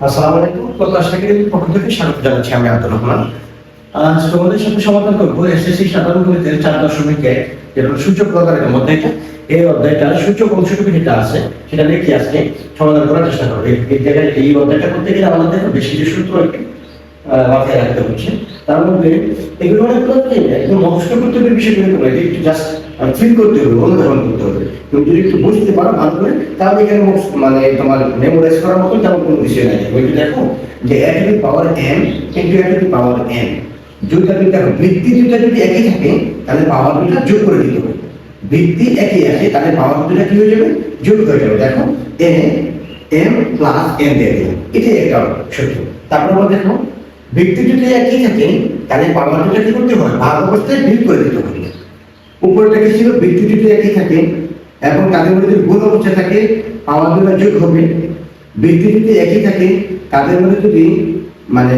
আসসালামু আলাইকুম। প্রকাশ একাডেমির পক্ষ থেকে স্বাগত জানাচ্ছি আমি আব্দুর রহমান। আজ তোমাদের সাথে সমাধান করবো এসএসসি সাধারণ গণিতের 4.1 যেটা সূচক প্রকারের মধ্যে এই অধ্যায়টা সূচক অংশটুকু যেটা আছে সেটা লিখে আজকে সমাধান করার চেষ্টা করবো। এই জায়গায় এই অধ্যায়টা করতে গেলে আমাদের বেশ কিছু সূত্র মাথায় রাখতে হচ্ছে। তার মধ্যে এগুলো একদম মুখস্থ করতে হবে বিষয়গুলো নয়, একটু জাস্ট ফিল করতে হবে, অনুধাবন করতে হবে। তুমি যদি একটু বুঝতে পারো ভালো করে তাহলে এখানে মানে তোমার মেমোরাইজ করার মতো তেমন কোনো বিষয় নাই। ওইটা দেখো যে a to the power n into a to the power n, দুইটা যদি দেখো ভিত্তি দুইটা যদি একই থাকে তাহলে পাওয়ার দুইটা যোগ করে দিতে হবে। ভিত্তি একই আছে তাহলে পাওয়ার দুইটা কি হয়ে যাবে? যোগ হয়ে যাবে। দেখো a m প্লাস n দিয়ে দিলাম, এটাই একটা সূত্র। তারপর আমরা দেখো ভিত্তি যদি একই থাকে তাহলে পাওয়ার দুইটা কি করতে হয়? ভাগ অবস্থায় বিয়োগ করে দিতে হবে। উপরটা কি ছিল? ভিত্তি যদি একই থাকে এবং তাদের মধ্যে যদি গুণ অবস্থা থাকে পাওয়ার দুইটা যোগ হবে। ভিত্তি যদি একই থাকে তাদের মধ্যে যদি মানে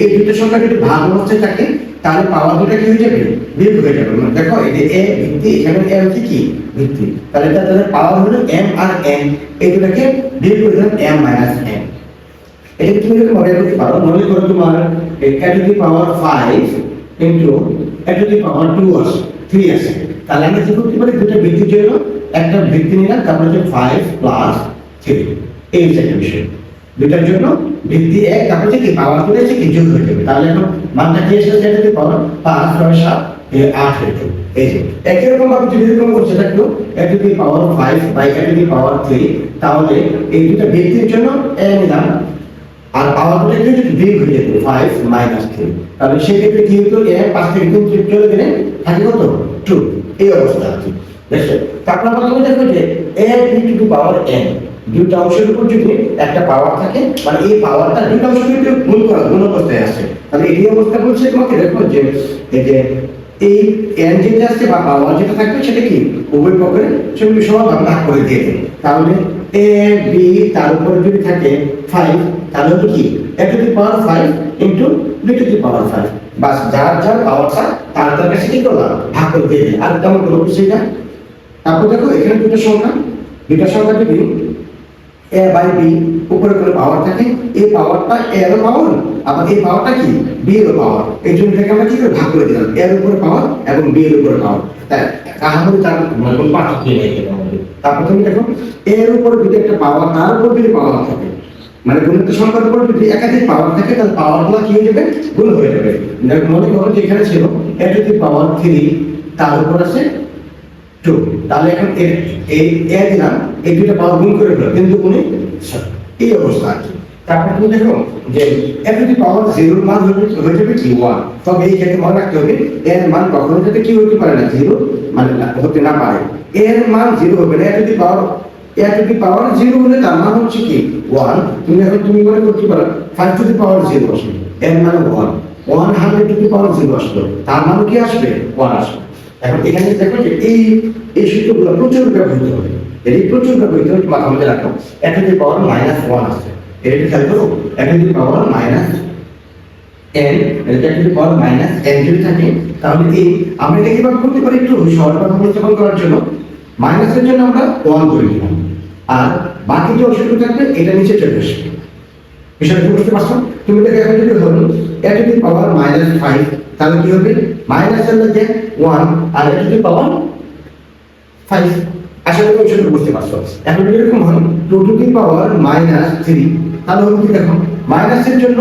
এই দুটো সংখ্যা যদি ভাগ অবস্থায় থাকে তাহলে পাওয়ার দুটো কি হয়ে যাবে? বিয়োগ হয়ে যাবে। মানে দেখো এই যে a ভিত্তি, এখানে a হচ্ছে কি? ভিত্তি। তাহলে তাদের পাওয়ার হলো m আর n, এই দুটোকে বিয়োগ করে দিলাম m মাইনাস n। এটা তুমি যদি মনে করতে পারো, মনে করো তোমার a to the power 5 into a to the power 2 আছে, 3 আছে। তাহলে আমরা কি করতে পারি? দুটো ভিত্তির জন্য একটা ভিত্তি নিলাম, তারপর হচ্ছে 5 প্লাস 3, এই হচ্ছে একটা বিষয়। দুটার জন্য ভিত্তি 1, তারপর হচ্ছে কি পাওয়ার করে আছে কি যোগ হয়ে যাবে। তাহলে এখন মানটা কি এসেছে? a টু দি পাওয়ার 5 6 7 8 হয়ে যাবে। এই যে একই রকম ভাবে যদি এরকম করছে থাকলো a to the power 5 by a to the power 3, তাহলে এই দুটো ভিত্তির জন্য a নিলাম আর পাওয়ারটা কি যদি বিয়োগ হয়ে যেত 5 মাইনাস 3, তাহলে সেক্ষেত্রে কি হতো? এ 5 থেকে 3 চলে গেলে থাকে কত? 2, এই অবস্থা আছে। দেখো তারপর আমরা তুমি দেখো যে a to the power n, দুটো অংশের উপর যদি একটা পাওয়ার থাকে মানে এই পাওয়ারটা দুটো অংশের ভিতরে গুণ অবস্থায় আছে, তাহলে এই অবস্থা বলছে তোমাকে দেখো যে এই যে এই n যেটা আছে বা পাওয়ার যেটা থাকবে সেটা কি উভয় পক্ষে সেগুলো সমান ভাগ করে দিয়ে দেবে। তাহলে a b তার উপর যদি থাকে 5, তাহলে হলো কি a to the power 5 into b to the power 5, বাস যার যার পাওয়ারটা তার তার কাছে কি করলাম? ভাগ করে দিয়ে দিই। আর তেমন কোনো কিছু না। তারপর দেখো এখানে দুটো সংখ্যা যদি a বাই b উপরে করে পাওয়ার থাকে, এই পাওয়ারটা a এর পাওয়ার আবার এই পাওয়ারটা কি b এর পাওয়ার, এই জন্য এটাকে আমরা কি করে ভাগ করে দিলাম? a এর উপরে পাওয়ার এবং b এর উপরে পাওয়ার। তাই কাহামরি তার কোন পার্থক্য নেই এখানে আমাদের। তারপর তুমি দেখো a এর উপরে যদি একটা পাওয়ার তার উপর যদি পাওয়ার থাকে মানে গুণিত সংখ্যার উপর যদি একাধিক পাওয়ার থাকে তাহলে পাওয়ারগুলো কি হয়ে যাবে? গুণ হয়ে যাবে। মনে করো যে এখানে ছিল a টু দি পাওয়ার 3, তার উপর আছে 2, তাহলে এখন এই a দিলাম, এই দুটো পাওয়ার গুণ করে ফেলো কিন্তু গুণে এই অবস্থা আছে। তারপর তুমি দেখো যে a টু দি পাওয়ার 0 এর মান হয়ে যাবে কি 1, তবে এই ক্ষেত্রে মনে রাখতে হবে এর মান কখনো যাতে কি হতে পারে না 0 মানে হতে না পারে। এর মান 0 হবে না। a টু দি পাওয়ার 0 হলে তার মান হচ্ছে কি 1। তুমি মনে করতে পারো 5 টু দি পাওয়ার 0 আসবে, এর মান 1, 100 টু দি পাওয়ার 0 আসবে, তার মান কি আসবে? 1 আসবে। এখন এখানে দেখো যে এই সূত্রগুলো প্রচুর ব্যবহৃত হবে, এই প্রচুর ব্যবহৃত হবে, মাথা মধ্যে রাখো। a টু দি পাওয়ার -1 আসছে, এটা খেয়াল করো। a to the power n, এটা a to the power n যদি থাকে তাহলে আমরা এটা কিভাবে করতে পারি? একটু সরলভাবে উপস্থাপন করার জন্য মাইনাসের জন্য আমরা 1 করে নিলাম আর বাকি যে অংশটুকু থাকবে এটা নিচে চলে আসবে। বিষয়টা বুঝতে পারছো? তুমি দেখো এখন যদি ধরো a টু দি পাওয়ার -5, তাহলে কি হবে? মাইনাস এর মধ্যে 1 আর a টু দি পাওয়ার 5। আশা করি বিষয়টা বুঝতে পারছো। এখন যদি এরকম হয় 2 টু দি পাওয়ার -3, তাহলে হবে কি? দেখো মাইনাসের জন্য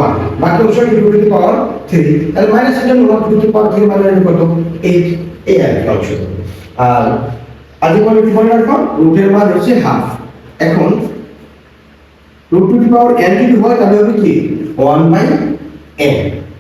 1, বাকি অংশটি 2 টু দি পাওয়ার 3, তাহলে মাইনাসের জন্য 1 টু দি পাওয়ার 3 মানে কত? 8, এই আর কি অংশ। আর আগে বলে কি মনে রাখো? রুটের মান হচ্ছে হাফ। এখন root to the power n যদি হয় তাহলে হবে কি 1/n।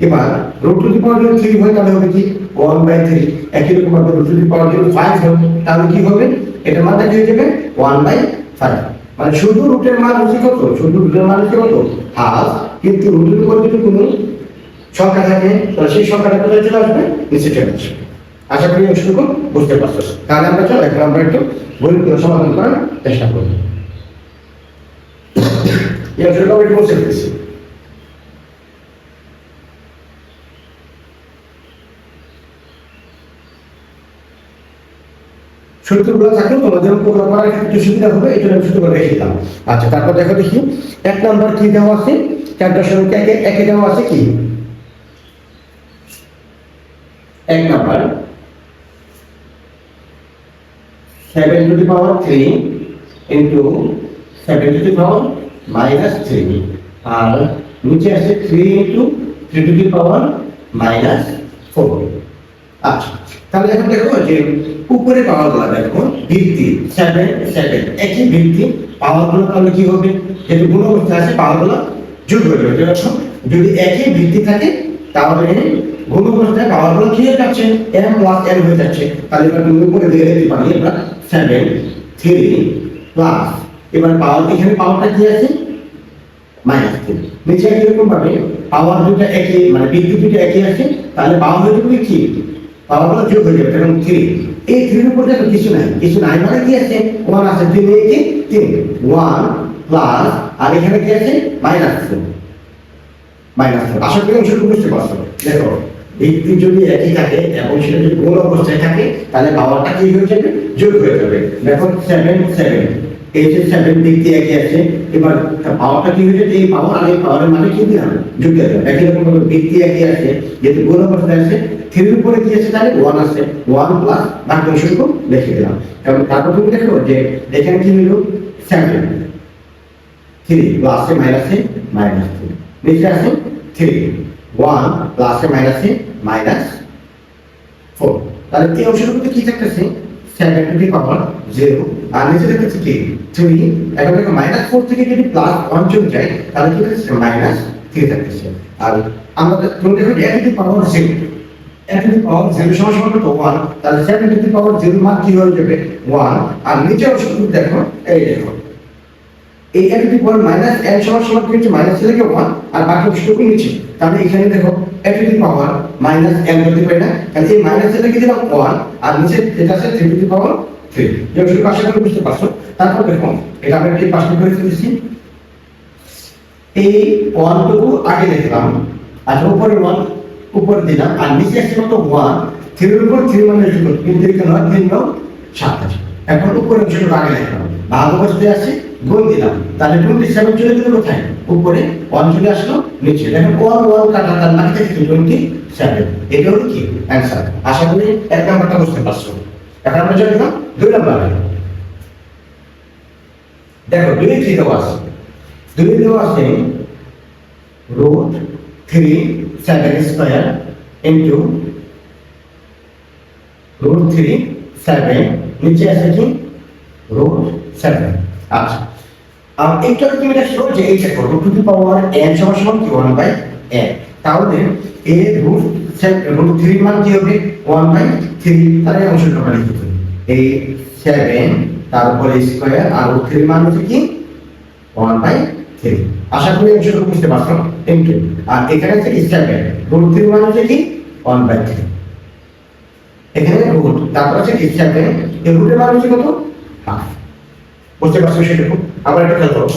এবার রুট টু দি পাওয়ার যদি 3 হয় তাহলে হবে কি 1/3। একই রকম ভাবে রুট টু দি পাওয়ার যদি 5 হয় তাহলে কি হবে? এটা মানটা কি হয়ে যাবে? 1/5। মানে শুধু রুটের মান হচ্ছে কত? শুধু রুটের মান হচ্ছে কত? হাফ, কিন্তু রুটের উপর যদি কোনো সংখ্যা থাকে তাহলে সেই সংখ্যাটা কোথায় চলে আসবে? নিচে চলে আসবে। আশা করি অংশটুকু বুঝতে পারছো। তাহলে আমরা চলো এখন আমরা একটু গণিত সমাধান করার চেষ্টা করব। এই অংশটা একটু বসে দিচ্ছি। সূত্রগুলো থাকলে তোমাদের অঙ্কগুলো করার ক্ষেত্রে সুবিধা হবে, এই জন্য আমি সূত্রগুলো রেখে দিলাম। আচ্ছা, তারপর দেখো দেখি 1 নাম্বার কি দেওয়া আছে, 4.1 একে দেওয়া আছে কি 1 number 7 to the power 3 into 7 to the power minus 3 আর নিচে আছে 3 into 3 to the power minus 4। আচ্ছা, তাহলে এখন দেখো যে উপরে পাওয়ারগুলো দেখো ভিত্তি 7 7 একই ভিত্তি, পাওয়ারগুলো তাহলে কি হবে, যেহেতু গুণ অবস্থা আছে পাওয়ারগুলো যোগ হয়ে যাবে। দেখো যদি একই ভিত্তি থাকে তাহলে গুণ অবস্থায় পাওয়ারগুলো কি হয়ে যাচ্ছে, m প্লাস n হয়ে যাচ্ছে। তাহলে এবার তুমি উপরে দিয়ে দিতে পারি আমরা 7 3 প্লাস, এবার পাওয়ার এখানে পাওয়ারটা কি আছে মাইনাস 3, নিচে এরকম ভাবে পাওয়ার দুটো একই মানে ভিত্তি দুটো একই আছে, তাহলে পাওয়ার হয়ে যাবে কি পাওয়ারগুলো যোগ হয়ে যাবে। এবং 3 এই 3 এর উপর দেখো কিছু নাই মানে কি আছে 1 আছে, 3 একে 3 1 প্লাস আর এখানে কি আছে মাইনাস 4 আশা করি অংশটুকু বুঝতে পারছো। দেখো ভিত্তি যদি একই থাকে এবং সেটা যদি গুণ অবস্থায় থাকে তাহলে পাওয়ারটা কি হয়ে যাবে যোগ হয়ে যাবে। দেখো 7 7 এই যে 7 ভিত্তি একই আছে, এবার পাওয়ারটা কি হয়ে যাবে, এই পাওয়ার আর এই পাওয়ারের মানে কি দিলাম যোগ দিয়ে দেবে। একই রকম ভাবে ভিত্তি একই আছে, যেহেতু গুণ অবস্থায় আছে 3 এর উপরে কি আছে তাহলে 1 আছে, 1 প্লাস বাকি অংশটুকু লিখে দিলাম। এবং তারপর তুমি দেখো যে এখানে কি হলো 7 3 প্লাসে মাইনাসে মাইনাস 3, নিচে আছে 3 1 প্লাসে মাইনাসে মাইনাস 4। তাহলে এই অংশটুকুতে কি থাকতেছে 7 টু দি পাওয়ার 0 আর নিচে থাকতেছে কি 3। এখন দেখো -4 থেকে যদি +1 চলে যায় তাহলে কি হচ্ছে -3 থাকতেছে। আর আমরা তুমি দেখো a to the power 0, a to the power 0 সমান কত 1, তাহলে 7 টু দি পাওয়ার 0 মান কি হয়ে যাবে 1। আর নিচে অংশটুকু দেখো এই দেখো এই a to the power -n সমান কি হচ্ছে মাইনাস থেকে 1 আর বাকি অংশটুকু নিচে, তাহলে এখানে দেখো a to the power -n করতে পারি না, তাহলে এই মাইনাস থেকে দিলাম 1 আর নিচে এটা আছে 3 টু দি পাওয়ার 3। এই অংশটুকু আশা করি বুঝতে পারছো। তারপর দেখো এটা আমরা কি পাশে করে ফেলেছি, এই 1 টুকু আগে লিখলাম আর উপরে 1 উপরে দিলাম আর নিচে আছে কত 1, 3 এর উপর 3 মানে যোগ 3 থেকে 9 3 9 27। এখন উপরে অংশটুকু আগে লিখলাম, ভাগ অবস্থায় আছে গুণ দিলাম, তাহলে 27 চলে গেল কোথায় উপরে 1 চলে আসলো নিচে। দেখো 1 কাটা তার মানে থেকে 27, এটা হলো কি অ্যানসার। আশা করি 1 নাম্বারটা বুঝতে পারছো। এখন আমরা চলে গেলাম 2 নাম্বারে। দেখো 2 3 দেওয়া আছে, 2 দেওয়া আছে √3 7 স্কয়ার ইনটু √3 7 নিচে আছে কি √7। আচ্ছা, আর এইটা তুমি দেখো যে এইটা করো টু দি পাওয়ার n সমান কি 1/n, তাহলে a √3 মান কি হবে 1/3, তাহলে অংশটা আমরা লিখতে পারি এই 7 তারপরে স্কয়ার আর √3 মান হচ্ছে কি 1/3। আশা করি অংশটা বুঝতে পারছো। ইনটু আর এখানে থেকে 7 √3 মান হচ্ছে কি 1/3, এখানে রুট তারপর আছে কি 7 এই রুটের মান হচ্ছে কত হাফ। বুঝতে পারছো সেটুকু। আবার এটা খেয়াল করো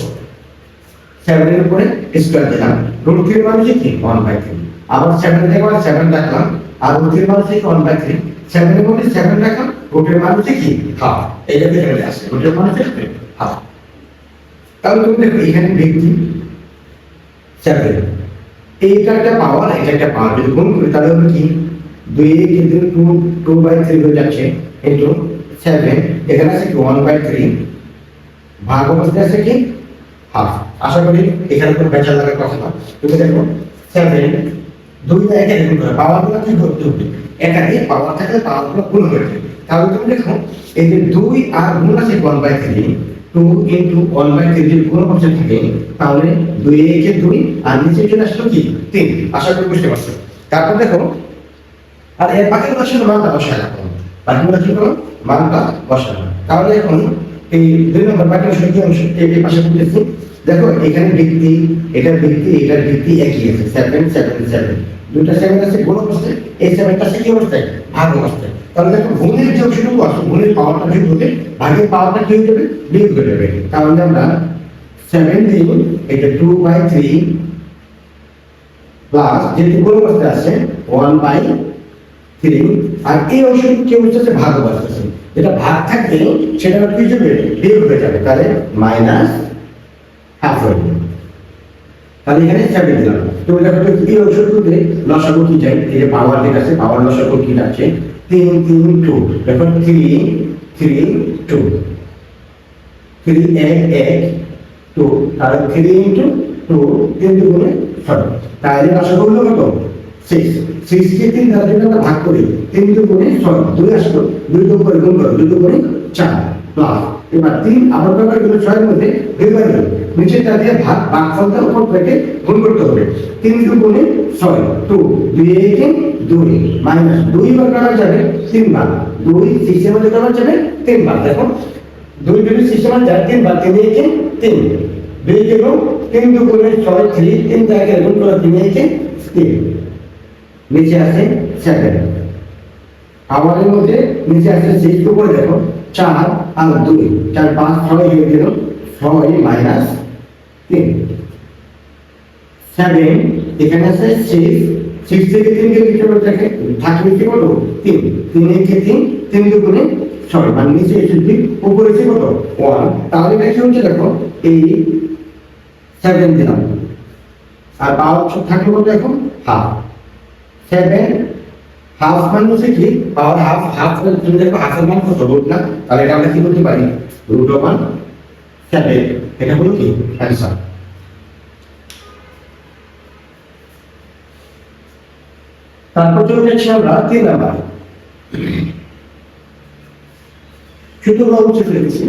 7 এর উপরে স্কয়ার দিলাম, √3 মান হচ্ছে কি 1/3, আবার 7 থেকে 7 রাখলাম আর √3 মান হচ্ছে কি 1/3, 7 এর মধ্যে 7 রাখলাম, রুটের মান হচ্ছে কি হাফ। এটা দেখে চলে আসছে রুটের মান হচ্ছে হাফ। তাহলে তুমি দেখো এখানে ভিত্তি 7, এইটা একটা পাওয়ার এটা একটা পাওয়ার, যদি গুণ করি তাহলে হবে কি 2 কিন্তু 2/3 হয়ে যাচ্ছে ইনটু 7 এখানে আছে কি 1/3 ভাগ অবস্থায় আছে কি হাফ। আশা করি এখানে কোনো বেচার লাগার কথা না। তুমি দেখো 7 2 দিয়ে একে গুণ করে পাওয়ারগুলো কি করতে হবে, একাধিক পাওয়ার থাকলে পাওয়ারগুলো গুণ করতে হবে। তাহলে তুমি দেখো এই যে 2 আর গুণ আছে 1/3, 2 ইনটু 1/3 যদি গুণ অবস্থায় থাকে তাহলে 2 একে 2 আর নিচে চলে আসলো কি 3। আশা করি বুঝতে পারছো। তারপর দেখো আর এর বাকিগুলো আসলে মানটা বসায় রাখলাম, বাকিগুলো কি করলাম মানটা বসালাম। তাহলে এখন এই 2 নম্বর বাকি অংশ কি অংশ এই পাশে বলতেছি। দেখো এখানে ভিত্তি এটার ভিত্তি একই আছে 7 7 7, দুটো 7 আছে গুণ অবস্থায়, এই 7টা আছে কি অবস্থায় ভাগ অবস্থায়। তাহলে দেখো গুণের যে অংশটুকু আছে গুণের পাওয়ারটা যোগ হবে, ভাগের পাওয়ারটা কি হয়ে যাবে বিয়োগ হয়ে যাবে। তাহলে আমরা 7 দিন এটা 2/3 প্লাস যেহেতু গুণ অবস্থায় আছে 1/3 3 আর এই অংশটুকু কি হচ্ছে ভাগ বসতেছে, এটা ভাগ থাকলে সেটা কি যাবে বিয়োগ হয়ে যাবে, তাহলে মাইনাস হাফ হয়ে যাবে। তাহলে এখানে 7 দিলাম। তো দেখো তো এই অংশটুকুতে লসাগু কি যায়, এই যে পাওয়ার যেটা আছে পাওয়ার লসাগু কি যাচ্ছে 3 3 2, দেখো 3 3 2, 3 1 1 2, তাহলে 3 ইনটু 2 3 দুগুণে 6, তাহলে লসাগু হলো কত 6, 6 কে 3 দ্বারা যদি আমরা ভাগ করি 3 দুগুণে 6, 2 আসলো 2 দুগুণ করে গুণ করো 2 দুগুণে 4 প্লাস এবার 3 আবার ব্যবহার করে 6 এর মধ্যে 2 বার গেল নিচেরটা দিয়ে ভাগফলটা উপর থেকে গুণ করতে হবে 3 দুগুণে 6 2 2 একে 2 মাইনাস 2 বার করা যাবে 3 বার 2 6 এর মধ্যে করা যাবে 3 বার। দেখো 2 যদি 6 বার যায় 3 বার 3 একে 3 2 গেল 3 দুগুণে 6 3 3 জায়গায় গুণ করে 3 একে 3 নিচে আছে 7 আমাদের মধ্যে নিচে আছে 6 উপরে দেখো 4 আর 2 4 5 6 হয়ে গেল 6 মাইনাস 3 7 এখানে আছে 6 থেকে 3 কে লিখে বলতে থাকবে কি কত 3 3 একে 3 3 দুগুণে 6 মানে নিচে এসে উপরে আছে কত 1, তাহলে এটা কি হচ্ছে দেখো এই 7 দিলাম আর পাওয়ার থাকবে কত এখন হাফ 7 হাফ মানে হচ্ছে কি পাওয়ার হাফ হাফ তুমি দেখো হাফের মান কত রুট না, তাহলে এটা আমরা কি করতে পারি রুট ওভার 7, এটা হলো কি অ্যানসার। তারপর চলে যাচ্ছি আমরা 3 নাম্বার সূত্রগুলো মুছে ফেলেছি।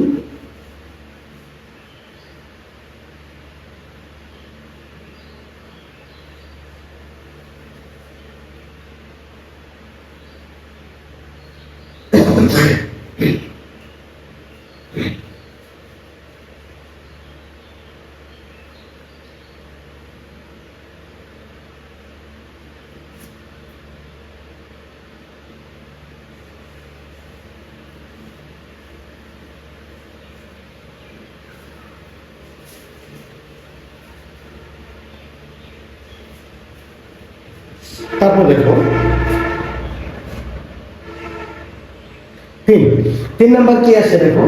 তারপর দেখো 3 নাম্বার কি আছে দেখো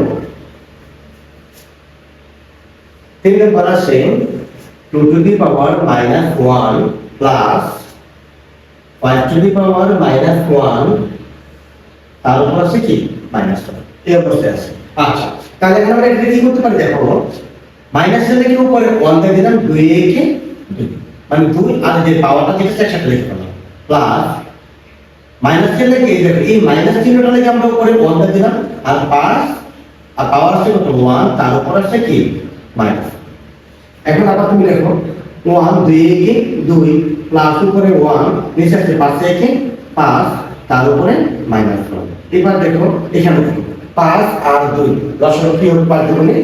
3 নাম্বার আছে 2 to the power -1 plus 5 to the power -1 তার উপর আছে কি -1, এই অবস্থায় আছে। আচ্ছা তাহলে এখন আমরা এটা কি করতে পারি দেখো মাইনাস এর কি উপরে 1 দিয়ে দিলাম 2 একে 2 মানে 2 আর যে পাওয়ারটা যেটা একসাথে লিখতে পারলাম প্লাস মাইনাস এর লেগে দেখো এই মাইনাস চিহ্নটা লেগে আমরা উপরে 1 দিয়ে দিলাম আর পাস আর পাওয়ার আছে কত 1 তার উপর আছে কি মাইনাস। এখন আবার তুমি দেখো 1 2 একে 2 প্লাস উপরে 1 নিচে আছে 5 একে 5 তার উপরে -1। এবার দেখো এখানে দেখো 5 আর 2 10 এর কি হবে 5 দুগুণে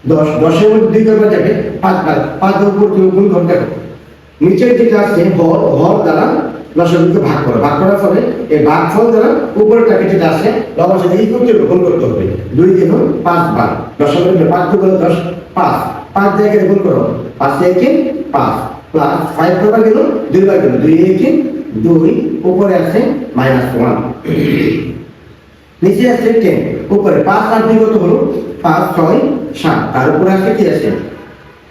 10 10 এর মধ্যে 2 করবে যাবে 5 5 এর উপর তুমি গুণ করে দেখো নিচে যেটা আছে হর দ্বারা লসাগুকে ভাগ করার ফলে এই ভাগফল দ্বারা উপরেরটাকে যেটা আছে লসাগু সাথে করতে গুণ করতে হবে 2 দিন 5 বার লসাগুকে 5 গুণ 10 5 5 জায়গায় গুণ করো 5 একে 5 প্লাস 5 কবার গেল 2 বার গেল 2 একে 2 উপরে আছে -1 নিচে আছে 10 উপরে 5 আর 2 কত হলো 5 6 7 তার উপরে আছে কি আছে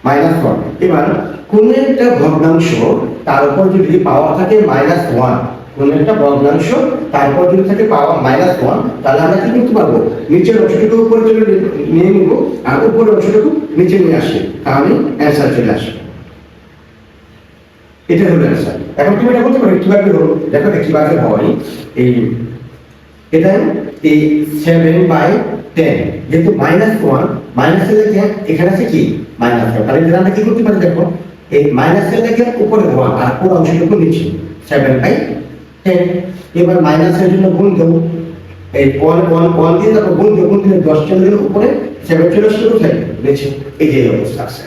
-1। এবার কোন একটা ভগ্নাংশ তার উপর যদি পাওয়ার থাকে -1, কোন একটা ভগ্নাংশ তারপর যদি থাকে পাওয়ার -1 তাহলে আমরা কি করতে পারবো নিচের অংশটুকু উপরে চলে নিয়ে নিব আর উপরের অংশটুকু নিচে নিয়ে আসি, তাহলে অ্যানসার চলে আসবে। এটা হলো অ্যানসার। এখন তুমি এটা বলতে পারো কিভাবে হলো দেখো কিভাবে হয় এই এটা এই 7/10 যেহেতু -1 মাইনাস এর লেগে এখানে আছে কি -1 তাহলে এটা আমরা কি করতে পারি দেখো এই মাইনাস এর লেগে উপরে 1 আর পুরো অংশটুকু নিচে 7/10। এবার মাইনাসের জন্য গুণ দেব এই 1 দিয়ে তারপর গুণ দিয়ে 10 চলে গেল উপরে 7 চলে আসলো কোথায় নিচে, এই যে অবস্থা আছে।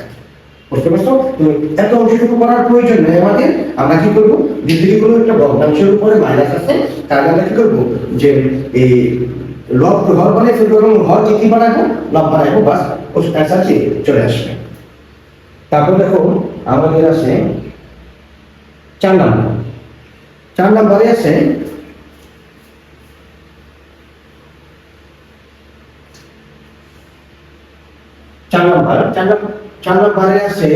বুঝতে পারছো তো এত অংশটুকু করার প্রয়োজন নেই আমাদের। আমরা কি করবো যদি কোনো একটা ভগ্নাংশের উপরে মাইনাস আছে তাহলে আমরা কি করবো যে এই লব হর বানাই ফেলবো এবং হরকে কি বানাবো লব বানাবো, বাস অ্যান্সার কি চলে আসবে। তারপর দেখো আমাদের আছে 4 নাম্বারে আছে চার নাম্বারে আছে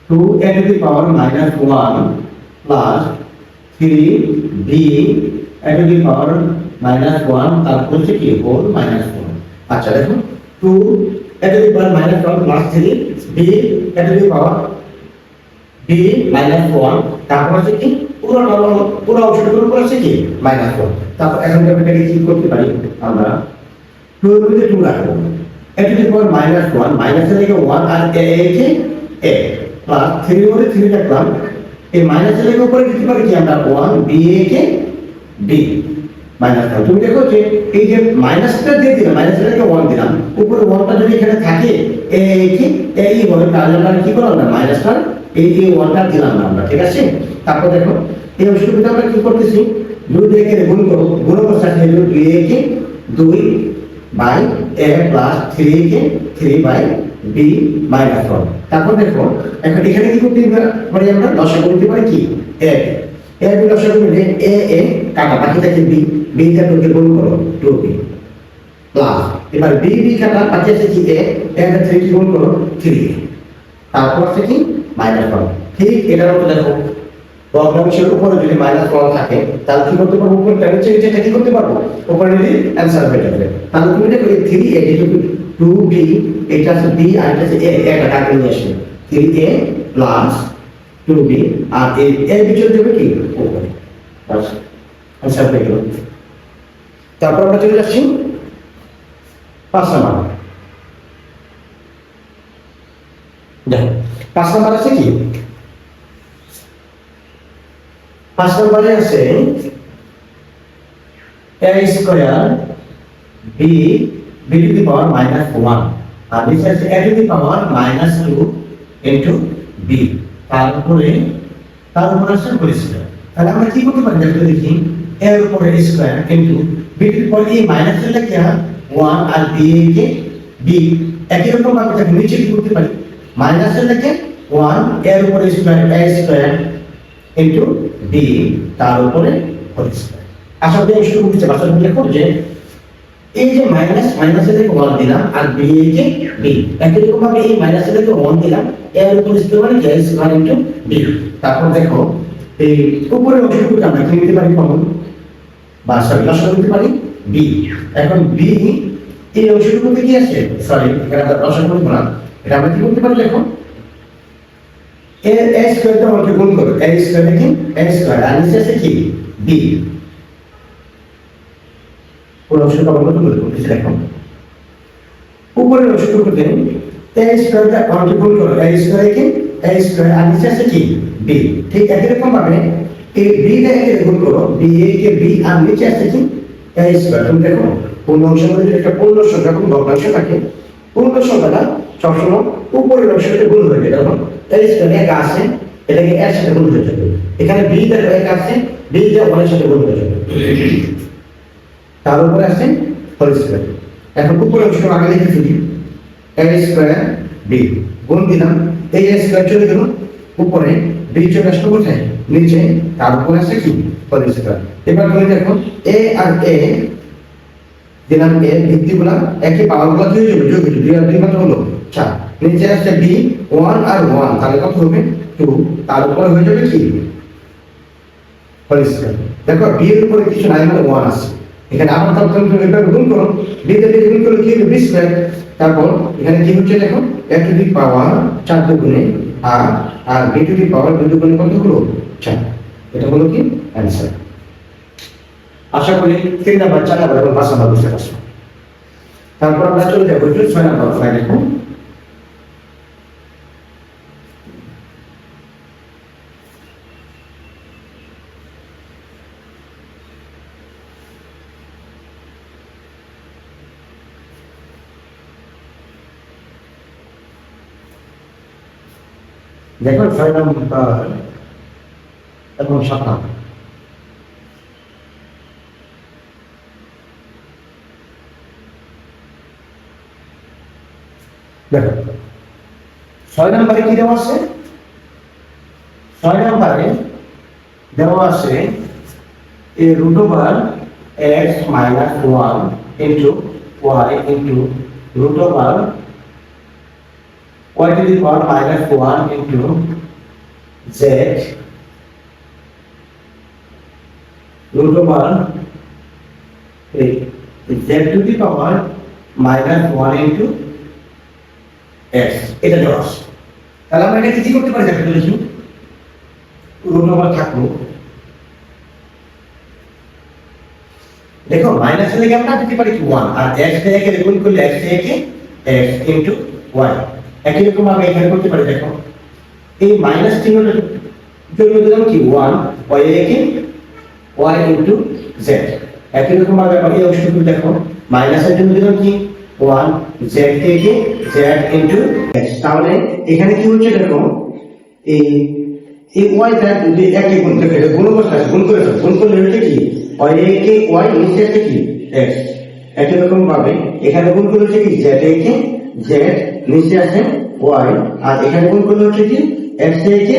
2a to the power minus 1 plus 3b a to the power minus 1 তারপর হচ্ছে কি whole minus 1। আচ্ছা দেখো 2 a to the power minus 1 plus 3b a to the power b minus 1 তারপর হচ্ছে কি পুরো অংশটুকুর উপর আছে কি minus 1। তারপর এখন এটাকে কি করতে পারি আমরা 2 এর মধ্যে 2 রাখবো a to the power minus 1 minus এর থেকে 1 আর a কে a প্লাস 3 এর মধ্যে 3 রাখলাম এই মাইনাস এর থেকে উপরে দিতে পারি কি আমরা 1 b a K b minus 1। তুমি দেখো যে এই যে মাইনাসটা দিয়ে দিলাম মাইনাস এর থেকে 1 দিলাম উপরে 1টা যদি এখানে থাকে a কে a ই বলে তাহলে আমরা কি করলাম না মাইনাসটা এই 1টা দিলাম না আমরা, ঠিক আছে। তারপর দেখো এই অংশটুকুটা আমরা কি করতেছি 2 দিয়ে কে গুণ করব, গুণ করতে আছে 2 a কে 2 বাই a প্লাস 3 কে 3 বাই b মাইনাস 1। তারপর দেখো এখন এখানে কি করতে পারি আমরা লসাগু করতে পারি কি a a বি লসাগু নিলে a কাটা বাকি থাকে b b টা কে গুণ করো 2b প্লাস এবার b কাটা বাকি আছে কি a টা 3 কে গুণ করো 3 তারপর আছে কি মাইনাস 1। ঠিক এটার মতো দেখো ভগ্নাংশের উপরে যদি মাইনাস 1 থাকে তাহলে কি করতে পারবো উপরে নিচে নিচে কি করতে পারবো উপরে নিলে অ্যানসার হয়ে যাবে। তাহলে তুমি দেখো এই 3a যেহেতু 2b এটা আছে b আর এটা আছে a এটা কাটে নিয়ে আসবে 3a প্লাস 2b আর এই এর ভিতরে দেবে কি উপরে বাস অ্যানসার হয়ে গেল। তারপর আমরা চলে যাচ্ছি 5 নাম্বার। দেখো 5 নাম্বার আছে কি 5 নম্বরে আছে a square b b to the power minus 1 আর নিচে আছে a to the power minus 2 into b তারপরে আছে হোল স্কয়ার। তাহলে আমরা কি করতে পারি দেখো দেখি a এর উপরে square into b to the power এই মাইনাস এর কি 1 আর b কে b একই রকম ভাবে দেখো নিচে কি করতে পারি মাইনাস এর কি 1 এর উপরে square a square into b তার উপরে হোল স্কয়ার। আশা করি এই শুরু করতে বাসা বলে করব যে এই যে মাইনাস এর থেকে 1 দিলাম আর b কে b একই রকম ভাবে এই মাইনাস এর থেকে 1 দিলাম এর উপরে স্কয়ার মানে a স্কয়ার into b। তারপর দেখো এই উপরের অংশটুকু আমরা কি নিতে পারি কমন বাসা লসা নিতে পারি b। এখন b এই অংশটুকুতে কি আছে সরি এখানে লসা করব না এটা আমরা কি করতে পারি দেখো a স্কয়ার টা আমরা গুণ করব a স্কয়ার কি a স্কয়ার আর নিচে আছে কি b পুরো অংশটা আমরা গুণ করব কিছু দেখো উপরের অংশটুকুতে a স্কয়ার টা আমরা গুণ করব a স্কয়ার কি a স্কয়ার আর নিচে আছে কি b। ঠিক একই রকম ভাবে এই b টা একে গুণ করব b কে b আর নিচে আছে কি a স্কয়ার। তুমি দেখো পূর্ণ অংশের মধ্যে একটা পূর্ণ সংখ্যা কোন ভগ্নাংশ থাকে পূর্ণ সংখ্যাটা সবসময় উপরের অংশটা গুণ হয়ে যায় তখন এই স্কয়ার এক আছে এটাকে এর সাথে গুণ হয়ে যাবে এখানে b এর এক আছে b টা 1 এর সাথে গুণ হয়ে যাবে তার উপরে আছে হোল স্কয়ার। এখন উপরের অংশটা আগে লিখে ফেলি a স্কয়ার b গুণ দিলাম এই a স্কয়ার চলে গেল উপরে b চলে আসলো কোথায় নিচে তার উপরে আছে কি হোল স্কয়ার। এবার তুমি দেখো a আর a দিলাম a ভিত্তিগুলো একই পাওয়ারগুলো হয়ে যাবে যোগ 2 আর 2 কত হলো 4 নিচে আছে b 1 আর 1 তাহলে কত হবে 2 তার উপরে হয়ে যাবে কি হোল স্কয়ার। দেখো b এর উপরে কিছু নাই মানে 1 আছে এখানে আবার তুমি এটা গুণ করো b তে গুণ করলে কি হবে b স্কয়ার। তারপর এখানে কি হচ্ছে দেখো a টু দি পাওয়ার 4 দুগুণে আর b টু দি পাওয়ার 2 দুগুণে কত হলো 4 এটা হলো কি অ্যানসার। আশা করি 3 নাম্বার 4 নাম্বার এবং 5 নাম্বার বুঝতে পারছো। তারপর আমরা চলে যাবো 6 নাম্বার স্লাইডে। দেখো 6 নাম্বার এবং 7 নাম্বার দেখো 6 নম্বরে কি দেওয়া আছে 6 নম্বরে দেওয়া আছে a root over x minus 1 into y into root over y to the power minus 1 into z root over z to the power minus 1 into x এটা দেওয়া আছে। তাহলে আমরা এটা কি করতে পারি দেখো তো দেখি, রুট ওভার থাকলো, দেখো মাইনাস থেকে আমরা দিতে পারি কি 1 আর x থেকে গুণ করলে x থেকে x into y একই রকম ভাবে এখানে করতে পারি। দেখো এই মাইনাস চিহ্নটার জন্য দিলাম কি 1 y থেকে y into z, একই রকম ভাবে আমরা এই অংশটুকু দেখো মাইনাসের জন্য দিলাম কি 1 z থেকে z into x। তাহলে এখানে কি হচ্ছে দেখো এই y টা যদি একই গুণ থাকে এটা গুণ অবস্থা আছে, গুণ করে ফেলো, গুণ করলে হচ্ছে কি y থেকে y নিচে আছে কি x, একই রকম ভাবে এখানে গুণ করলে হচ্ছে কি z থেকে z নিচে আছে y, আর এখানে গুণ করলে হচ্ছে কি x থেকে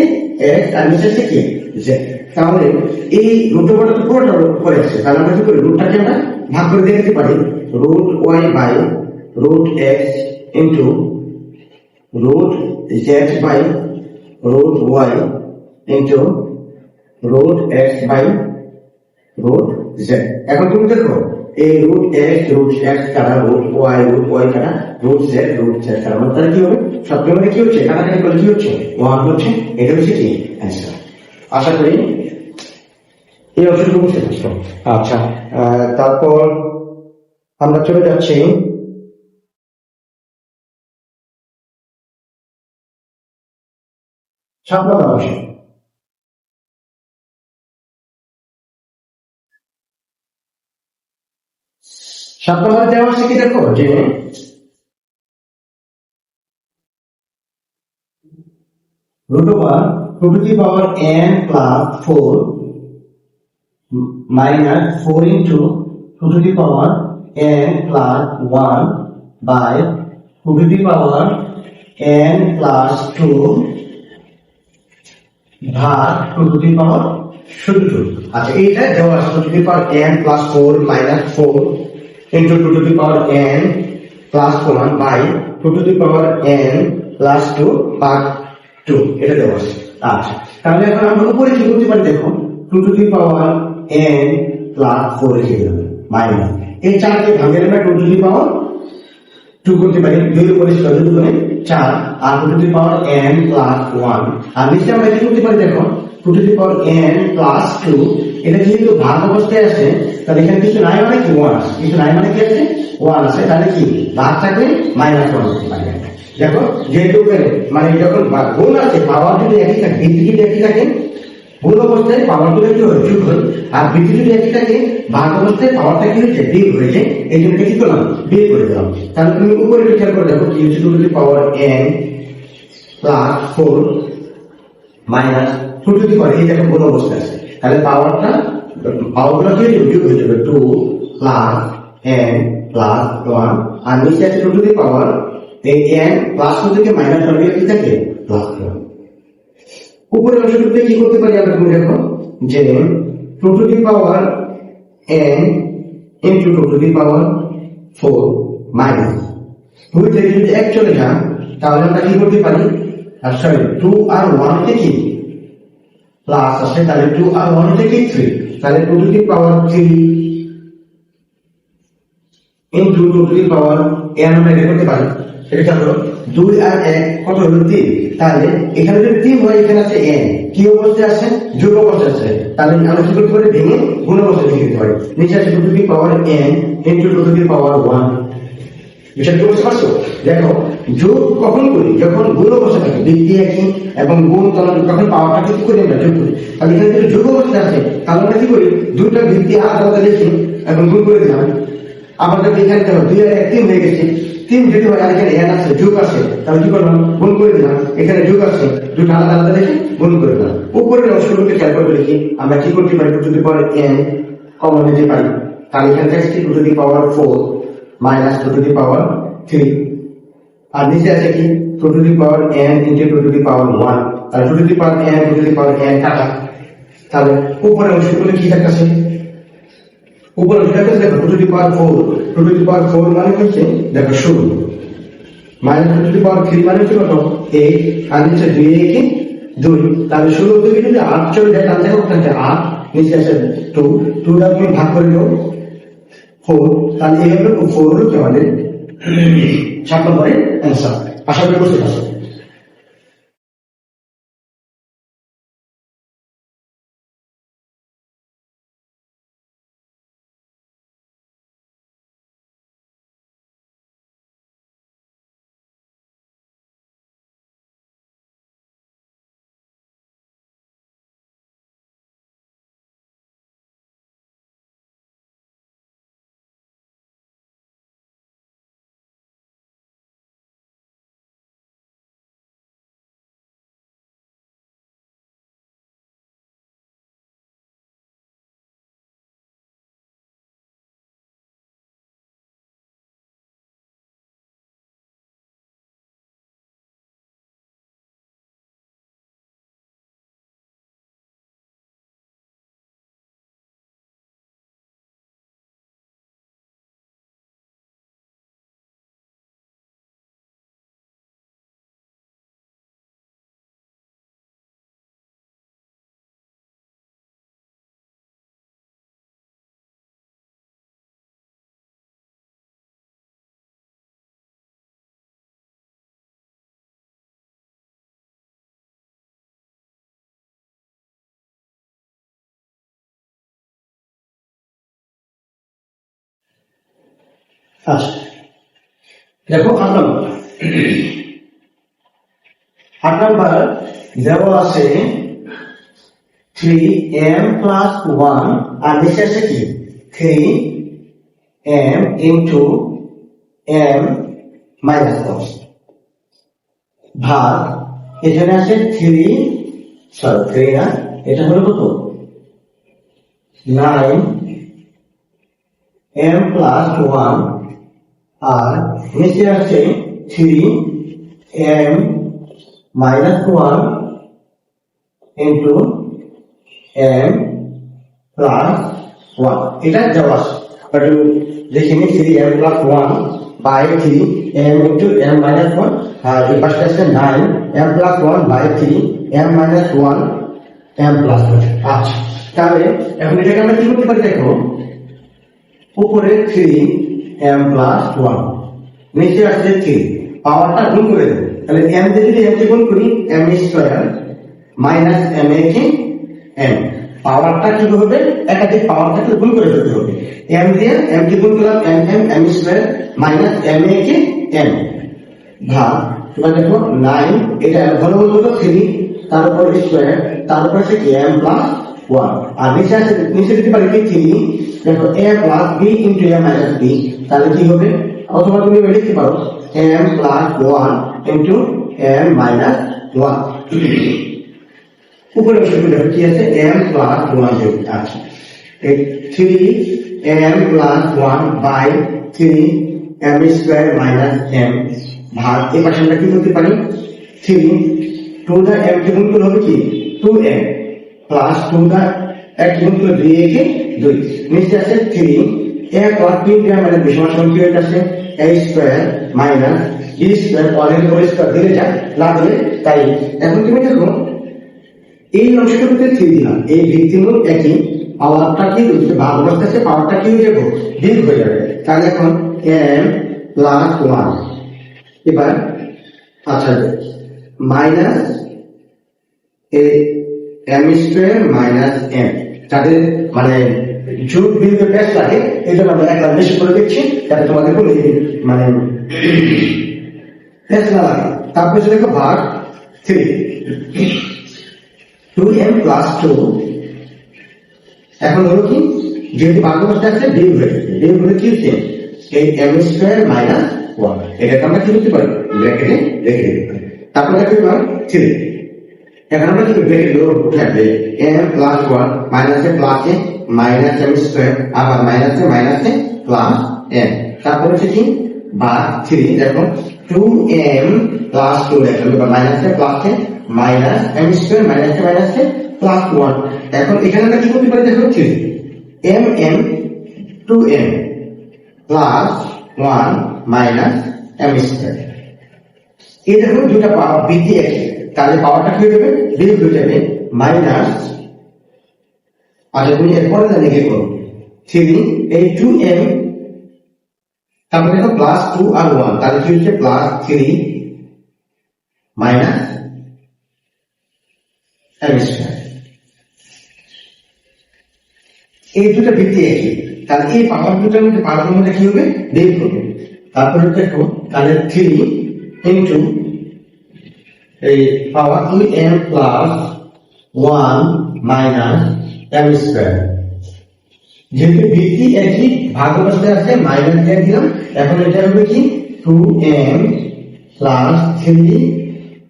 x আর নিচে আছে কি z। তাহলে এই রুট ওভারটা তো পুরোটা উপরে আছে, তাহলে আমরা কি করি রুটটাকে আমরা ভাগ করে দেখতে পারি, root y by root x into root z by root y into root x by root z। এখন তুমি দেখো এই রুট x রুট x কাটা রুট y কাটা রুট z কাটা মানে তাহলে কি হবে সবগুলো মানে কি হচ্ছে কাটাকাটি করলে কি হচ্ছে 1 হচ্ছে, এটা হচ্ছে কি অ্যান্সার। আশা করি এই অংশটুকু বুঝতে পারছো। আচ্ছা, তারপর আমরা চলে যাচ্ছি 7 নম্বর অংশ। 7 নম্বরে দেওয়া আছে কি দেখো যে root over 2 to the power n plus 4 minus 4 into 2 to the power n plus 1 by 2 to the power n plus 2 ভাগ 2 to the power 2। আচ্ছা এইটা দেওয়া আছে 2 to the power n plus 4 minus 4 into 2 to the power n plus 1 by 2 to the power n plus 2 ভাগ 2, এটা দেওয়া আছে। আচ্ছা তাহলে এখন আমরা উপরে কি করতে পারি দেখো 2 to the power n plus 4 লিখে দিলাম মাইনাস এই 4 কে ভাঙলে আমরা 2 to the power 2 করতে পারি, 2 এর উপরে 2 গুণে 4 আর 2 to the power n plus 1 আর নিচে আমরা কি করতে পারি দেখো 2 to the power n plus 2, এটা যেহেতু ভাগ অবস্থায় আছে তাহলে এখানে কিছু নাই মানে কি 1 আছে, কিছু নাই মানে কি আছে 1 আছে, তাহলে কি ভাগ থাকবে মাইনাস 1 করতে পারি। দেখো যেহেতু মানে যখন গুণ আছে পাওয়ার যদি একই থাকে ভিত্তি যদি একই থাকে গুণ অবস্থায় পাওয়ার গুলো কি হয় যোগ হয়, আর ভিত্তি যদি একই থাকে ভাগ অবস্থায় পাওয়ারটা কি হয়েছে বিয়োগ হয়েছে, এই জন্য কি করলাম বিয়োগ করে দিলাম। তাহলে তুমি উপরে খেয়াল করে দেখো কি হচ্ছে 2 to the power n plus 4 minus 2 to the power এই দেখো গুণ অবস্থা আছে, তাহলে পাওয়ারটা পাওয়ারগুলো কি যোগ হয়ে যাবে 2 plus n plus 1 আর নিচে আছে 2 to the power এই n প্লাস 2 থেকে মাইনাস 1 গেলে কি থাকে প্লাস 1। উপরের অংশটুকুতে কি করতে পারি আমরা তুমি দেখো যে 2 to the power n into 2 to the power 4 minus 2 থেকে যদি 1 চলে যায় তাহলে আমরা কি করতে পারি, আর সরি 2 আর 1 থেকে প্লাস আসে তাহলে 2 আর 1 থেকে 3, তাহলে 2 to the power 3 into 2 to the power n আমরা এটা করতে পারি। এটা হলো 2 আর 1 কত হলো 3, তাহলে এখানে যদি 3 হয় এখানে আছে n কি অবস্থায় আছে যোগ অবস্থায় আছে, তাহলে আমরা কি করতে পারি ভেঙে গুণ অবস্থায় লিখে দিতে পারি, নিচে আছে 2 to the power n into 2 to the power 1। বিষয়টা বুঝতে পারছো? দেখো যোগ কখন করি যখন গুণ অবস্থায় থাকে ভিত্তি একই এবং গুণ তখন পাওয়ারটা কি করি আমরা যোগ করি, তাহলে এখানে যদি যোগ অবস্থায় আছে তাহলে আমরা কি করি দুটো ভিত্তি আলাদা লিখি এবং গুণ করে দিলাম। আবার যদি এখানে দেখো 2 আর 1 3 হয়ে গেছে, 3 যদি হয় আর এখানে n আছে যোগ আছে তাহলে কি করলাম গুণ করে দিলাম, এখানে যোগ আছে দুটো আলাদা আলাদা লিখে গুণ করে দিলাম। উপরের অংশগুলোকে খেয়াল করে লিখি আমরা কি করতে পারি 2 to the power n common নিতে পারি, তাহলে এখানে থাকছে 2 to the power 4 minus 2 to the power 3 আর নিচে আছে কি 2 to the power n into 2 to the power 1, তাহলে 2 to the power n 2 to the power n কাটা, তাহলে উপরের অংশগুলো কি থাকছে উপরের অংশটা দেখো 2 to the power 4 2 to the power 4 মানে হচ্ছে দেখো 16 মাইনাস টু টু পাওয়ার 3 মানে হচ্ছে কত 8 আর নিচে 2 একে 2, তাহলে 16 থেকে যদি 8 চলে যায় তাহলে ওখানে 8 নিচে আসে 2, 2 টা তুমি ভাগ করে নিও 4, তাহলে এই হলো 4 হলো আমাদের 7 নম্বরের অ্যান্সার। আশা করি বুঝতে পারছো। আচ্ছা দেখো 8 নাম্বার দেওয়া আছে 3m plus 1 আর নিচে আছে কি 3m into m minus 1 ভাগ এখানে আছে 3 না এটা হলো কত 9m plus 1 আর নিচে আছে 3m minus 1 into m plus 1 এটা দেওয়া আছে বাট দেখে নি 3m plus 1 by 3m into m minus 1 আর এই পাশে আছে 9m plus 1 by 3m minus 1 m plus 1। আচ্ছা তাহলে এখন এটাকে আমরা কি করতে পারি দেখো উপরে 3m plus 1 নিচে আছে 3 পাওয়ারটা গুণ করে দেব তাহলে m দিয়ে যদি m কে গুণ করি m square minus m a K m পাওয়ারটা কি হবে একাধিক পাওয়ার থাকলে গুণ করে ফেলতে হবে m দিয়ে m কে গুণ করলাম m square minus m a K m ভাগ তোমরা দেখো 9 এটা ঘনমূল হলো 3 তারপর স্কয়ার তারপর আছে কি m প্লাস 1 আর নিচে দিতে পারি কি 3 দেখো a plus b into a minus b তাহলে কি হবে অথবা তুমি লিখতে পারো m plus 1 into m minus 1 উপরে বসে দেখো কি আছে m প্লাস 1 যোগ আছে 3m plus 1 by 3m square minus m ভাগ এই পাশে আমরা কি করতে পারি 3 2 দা m কে গুণ করলে হবে কি 2m প্লাস 2 দা এক গুণ করলে 2 কে 2 নিচে আছে 3 a প্লাস b কে মানে বিশমাস সংখ্যা আছে a square minus b square অনেক হোল স্কয়ার দিলে যা না দিলে তাই এখন তুমি দেখো এই অংশটুকুতে 3 দিলাম এই ভিত্তিমূল একই পাওয়ারটা কি হচ্ছে ভাগ অবস্থা আছে পাওয়ারটা কি হয়ে যাবে বিগ হয়ে যাবে তাহলে এখন m প্লাস 1 এবার আচ্ছা minus m square minus m তাদের মানে যোগ বিয়োগের বেশ লাগে এই জন্য আমরা একটা বেশি করে দিচ্ছি যাতে তোমাদের কোনো মানে বেশ না লাগে তারপরে দেখো ভাগ 3 2m plus 2 এখন হলো কি যেহেতু ভাগ অবস্থা আছে বিয়োগ হলে কি হচ্ছে এই m স্কয়ার মাইনাস 1 এটাকে আমরা কি করতে পারি ব্র্যাকেটে রেখে দিতে পারি তারপরে দেখো এবার 3 এখন আমরা কি ব্র্যাকেট উঠাবে m plus 1 মাইনাসে প্লাসে মাইনাস m স্কয়ার আবার মাইনাসে প্লাস m তারপরে হচ্ছে কি ভাগ 3 দেখো 2m plus 2 দেখো এবার মাইনাসে প্লাসে মাইনাস m স্কয়ার মাইনাসে প্লাস 1 এখন এখানে আমরা কি করতে পারি দেখো 3 m 2m plus 1 minus m square এই দেখুন দুটা পাওয়ার বৃদ্ধি আছে, তাহলে পাওয়ারটা কি হয়ে যাবে, বিয়োগ হয়ে যাবে মাইনাস, আচ্ছা তুমি এরপরে জানি কি করো 3 এই 2m, তারপরে দেখো প্লাস 2 আর 1, তাহলে কি হচ্ছে প্লাস 3 মাইনাস m স্কয়ার। এই দুটো বৃদ্ধি আছে, তাহলে এই পাওয়ার দুটার মধ্যে পাওয়ার মধ্যে কি হবে, বিয়োগ হবে। তারপরে দেখো তাহলে 3 ইনটু এই পাওয়ার 2m plus 1 minus m square. যেহেতু বৃদ্ধি একই, ভাগ অবস্থায় আছে, মাইনাস দিয়ে দিলাম, এখন এটা হবে কি 2m plus 3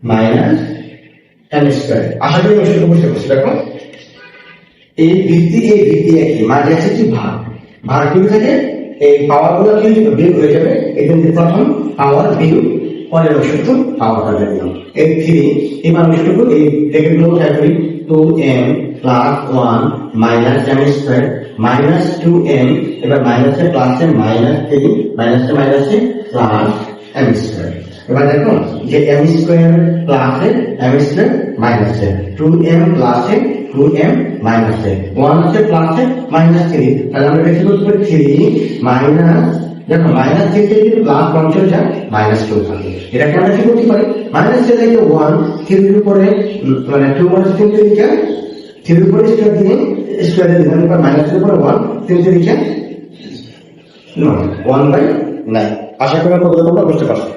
minus m square. আশা করি অবশ্যই বুঝতে পারছি। দেখো এই বৃদ্ধি একই, মাঝে আছে কি ভাগ, ভাগ কি থাকে, এই পাওয়ার গুলো কি বিয়োগ হয়ে যাবে, এই জন্য প্রথম পাওয়ার বিয়োগ পরের অংশটুকু পাওয়ারটা দিলাম। এই 3 এই অংশটুকু এই ব্র্যাকেট গুলো টাইপ করি 2m plus 1 minus m square minus 2m, এবার মাইনাসে প্লাসে মাইনাস 3 মাইনাসে মাইনাসে প্লাস m স্কয়ার। এবার দেখো যে m স্কয়ার প্লাসে m স্কয়ার মাইনাসে 2m প্লাসে 2m মাইনাসে 1 আছে প্লাসে মাইনাস 3, তাহলে আমরা বেশি করতে পারি 3 মাইনাস, দেখো মাইনাস 3 থেকে যদি প্লাস 1 চলে যায় মাইনাস 2 থাকে। এটাকে আমরা কি করতে পারি, মাইনাস থেকে 1 3 এর উপরে মানে 2 মাইনাস 3 থেকে 3 এর উপরে স্কয়ার দিয়ে স্কয়ার দিয়ে দিলাম, এবার মাইনাস এর উপরে 1 3 থেকে 1/9। আশা করি তোমরা বুঝতে পারছো।